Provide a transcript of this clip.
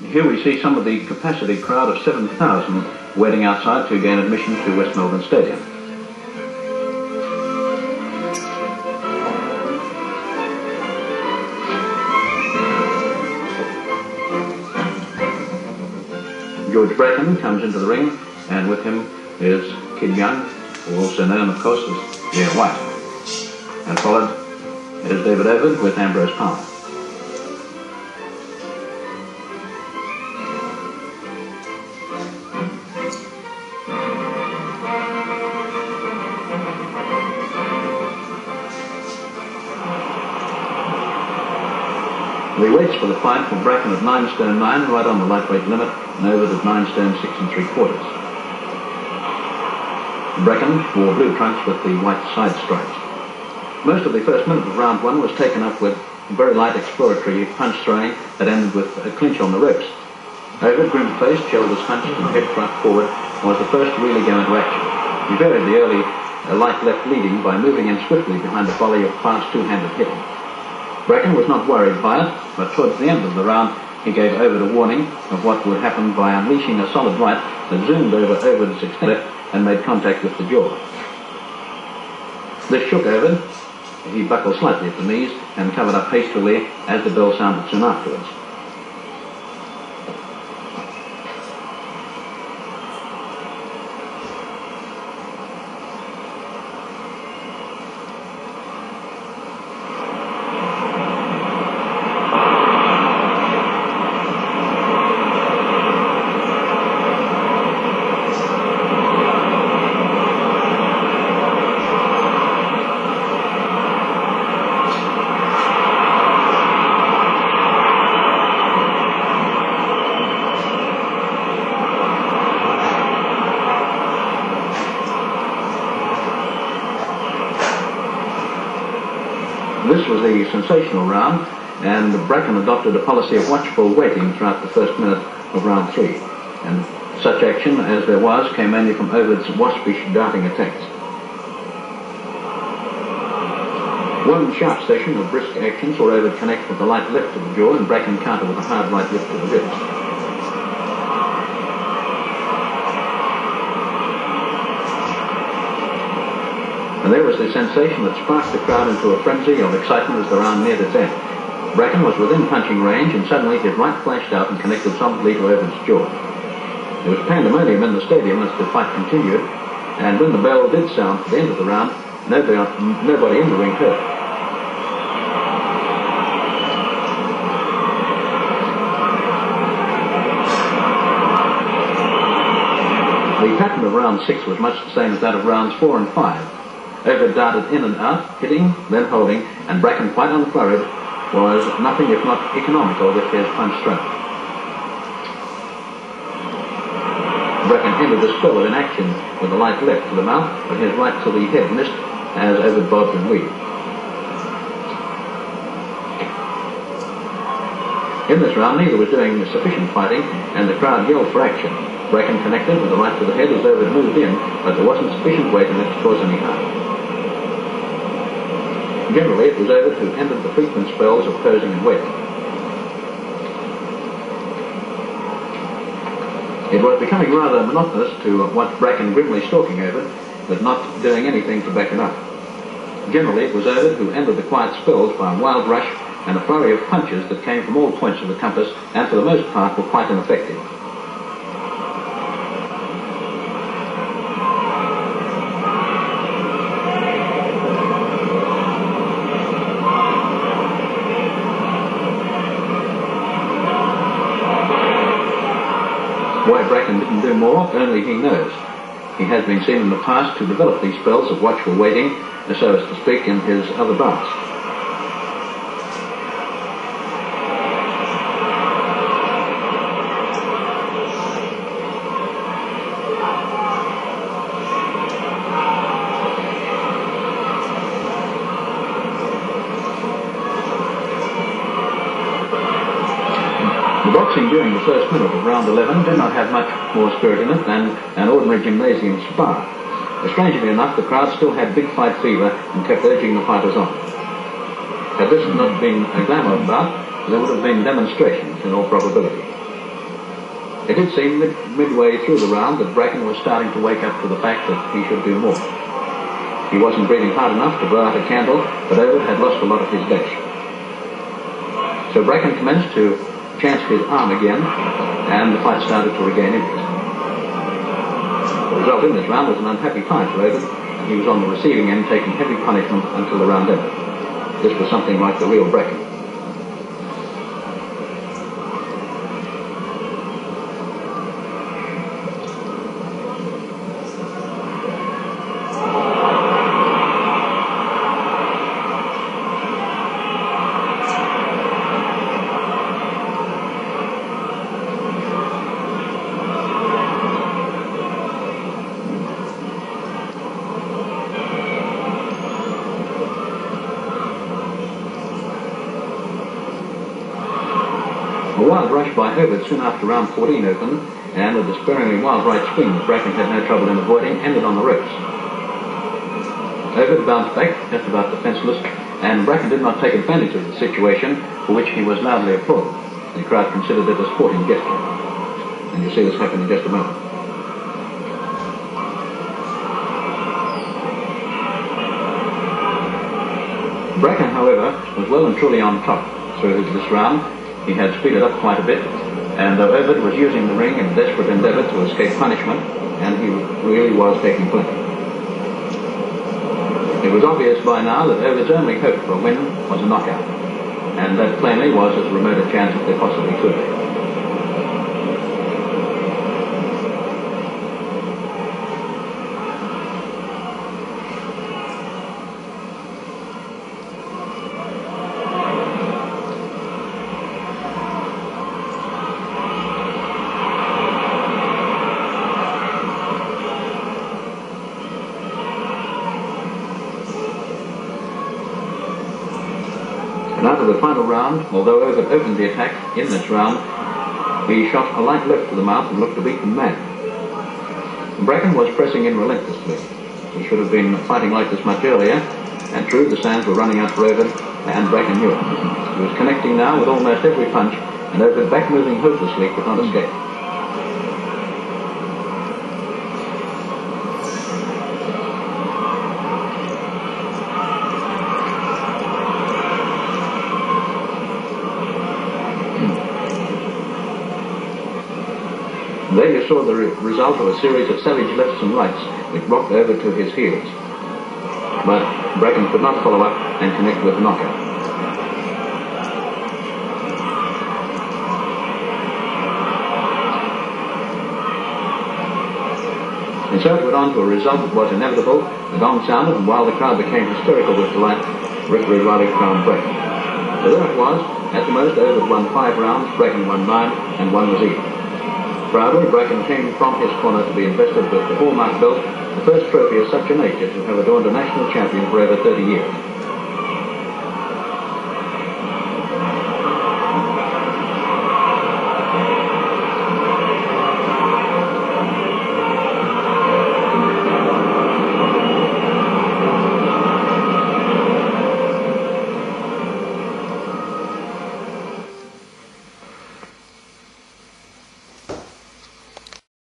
Here we see some of the capacity crowd of 7,000 waiting outside to gain admission to West Melbourne Stadium. George Bracken comes into the ring, and with him is Kid Young, also known, of course, as Jay White. And followed is David Oved with Ambrose Palmer. The weights for the fight for Bracken at 9 stone 9, right on the lightweight limit, and Oved at 9 stone 6 3/4. Bracken wore blue trunks with the white side stripes. Most of the first minute of round 1 was taken up with very light exploratory punch throwing that ended with a clinch on the ropes. Oved, grim-faced, shoulders hunched and head front forward, was the first to really go into action. He varied the early light left leading by moving in swiftly behind a volley of fast two-handed hitting. Bracken was not worried by it, but towards the end of the round he gave Oved a warning of what would happen by unleashing a solid right that zoomed over Oved's extender and made contact with the jaw. This shook Oved. He buckled slightly at the knees and covered up hastily as the bell sounded soon afterwards. This was the sensational round, and Bracken adopted a policy of watchful waiting throughout the first minute of round 3. And such action as there was came mainly from Oved's waspish darting attacks. One sharp session of brisk action saw Oved connect with the light left to the jaw and Bracken counter with a hard right lift to the ribs. And there was the sensation that sparked the crowd into a frenzy of excitement as the round neared its end. Bracken was within punching range, and suddenly his right flashed out and connected solidly to Oved's jaw. There was pandemonium in the stadium as the fight continued, and when the bell did sound for the end of the round, nobody in the ring heard. The pattern of round 6 was much the same as that of rounds 4 and 5. Oved darted in and out, hitting, then holding, and Bracken, quite unflurried, was nothing if not economical with his punch stroke. Bracken ended the spell of inaction with a light left to the mouth, but his right to the head missed as Oved bobbed and weaved. In this round, neither was doing sufficient fighting, and the crowd yelled for action. Bracken connected with the right to the head as Oved moved in, but there wasn't sufficient weight in it to cause any harm. Generally, it was Oved who ended the frequent spells of posing and waiting. It was becoming rather monotonous to watch Bracken grimly stalking Oved, but not doing anything to back it up. Generally, it was Oved who ended the quiet spells by a wild rush and a flurry of punches that came from all points of the compass and for the most part were quite ineffective. Why Bracken didn't do more, only he knows. He has been seen in the past to develop these spells of watchful waiting, so as to speak, in his other bouts. Boxing during the first minute of round 11 did not have much more spirit in it than an ordinary gymnasium spar. Strangely enough, the crowd still had big fight fever and kept urging the fighters on. Had this not been a glamour bout, there would have been demonstrations in all probability. It did seem midway through the round that Bracken was starting to wake up to the fact that he should do more. He wasn't breathing hard enough to blow out a candle, but Oved had lost a lot of his dash. So Bracken commenced to chance his arm again, and the fight started to regain interest. The result in this round was an unhappy fight for Oved, and he was on the receiving end taking heavy punishment until the round ended. This was something like the real Bracken. A wild rush by Oved soon after round 14 opened, and a despairingly wild right swing that Bracken had no trouble in avoiding ended on the ropes. Oved bounced back, just about defenceless, and Bracken did not take advantage of the situation, for which he was loudly applauded. The crowd considered it a sporting gesture. And you'll see this happen in just a moment. Bracken, however, was well and truly on top through this round. He had speeded up quite a bit, and though Oved was using the ring in a desperate endeavour to escape punishment, and he really was taking plenty. It was obvious by now that Oved's only hope for a win was a knockout, and that plainly was as remote a chance as there possibly could be. And after the final round, although Oved opened the attack in this round, he shot a light left to the mouth and looked a beaten man. Bracken was pressing in relentlessly. He should have been fighting like this much earlier, and true, the sands were running out for Oved, and Bracken knew it. He was connecting now with almost every punch, and Oved, back moving hopelessly, could not escape. There you saw the result of a series of savage lefts and rights which rocked Oved to his heels. But Bracken could not follow up and connect with the knockout. And so it went on to a result that was inevitable. The gong sounded, and while the crowd became hysterical with delight, referee Riley crowned Bracken. So there it was. At the most, Oved won 5 rounds, Bracken won 9, and 1 was even. Proudly, Bracken came from his corner to be invested with the hallmark belt, the first trophy of such a nature to have adorned a national champion for over 30 years.